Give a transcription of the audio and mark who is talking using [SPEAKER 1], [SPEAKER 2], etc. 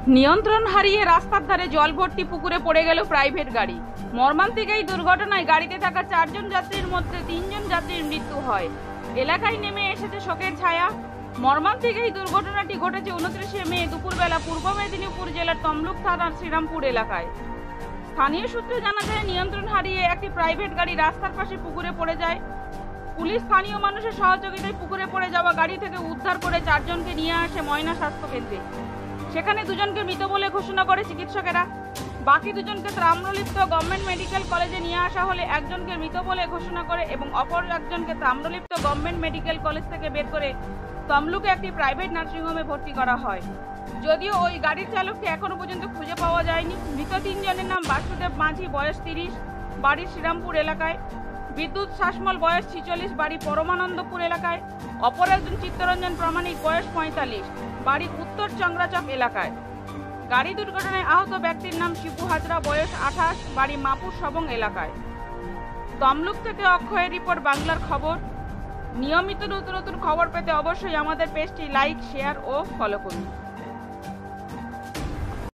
[SPEAKER 1] নিয়ন্ত্রণ হারিয়ে রাস্তার ধারে জল ভর্তি পুকুরে পড়ে গেল প্রাইভেট গাড়ি। মর্মান্তিক এই দুর্ঘটনায় গাড়িতে থাকা 4 জন যাত্রীর মধ্যে 3 জন যাত্রীর মৃত্যু হয়। এলাকায় নেমে এসেছে শোকের ছায়া। মর্মান্তিক এই দুর্ঘটনাটি ঘটেছে 29 মে দুপুরবেলা পূর্ব মেদিনীপুর জেলার তমলুক থানার শ্রীরামপুর এলাকায়। স্থানীয় সূত্রে জানা যায়, নিয়ন্ত্রণ হারিয়ে একটি প্রাইভেট গাড়ি রাস্তার পাশে পুকুরে পড়ে যায়। পুলিশ স্থানীয় মানুষের সহযোগিতায় পুকুরে পড়ে যাওয়া গাড়ি থেকে উদ্ধার করে 4 জনকে নিয়ে আসে ময়না স্বাস্থ্য কেন্দ্রে। সেখানে 2 জনকে মৃত বলে ঘোষণা করে চিকিৎসকেরা। বাকি 2 জনকে তাম্রলিপ্ত গভর্নমেন্ট মেডিকেল কলেজে নিয়ে আসা হলে একজনকে মৃত বলে ঘোষণা করে এবং অপর একজনকে তাম্রলিপ্ত গভর্নমেন্ট মেডিকেল কলেজ থেকে বের করে তমলুকে একটি প্রাইভেট নার্সিংহোমে ভর্তি করা হয়। যদিও ওই গাড়ির চালককে এখনো পর্যন্ত খুঁজে পাওয়া যায়নি। মৃত 3 জনের নাম বাসুদেব মাঝি, বয়স 30, বাড়ি শ্রীরামপুর এলাকায়; বিদ্যুৎ শাসমল, বয়স 46, বাড়ি পরমানন্দপুর এলাকায়; অপর একজন চিত্তরঞ্জন প্রামাণিক, বয়স 45, বাড়ি উত্তর চংরাচক এলাকায়। গাড়ি দুর্ঘটনায় আহত ব্যক্তির নাম শিবু হাজরা, বয়স 28, বাড়ি মাপুর সবং এলাকায়। তমলুক থেকে অক্ষয়ের রিপোর্ট, বাংলার খবর। নিয়মিত নতুন নতুন খবর পেতে অবশ্যই আমাদের পেজটি লাইক, শেয়ার ও ফলো করুন।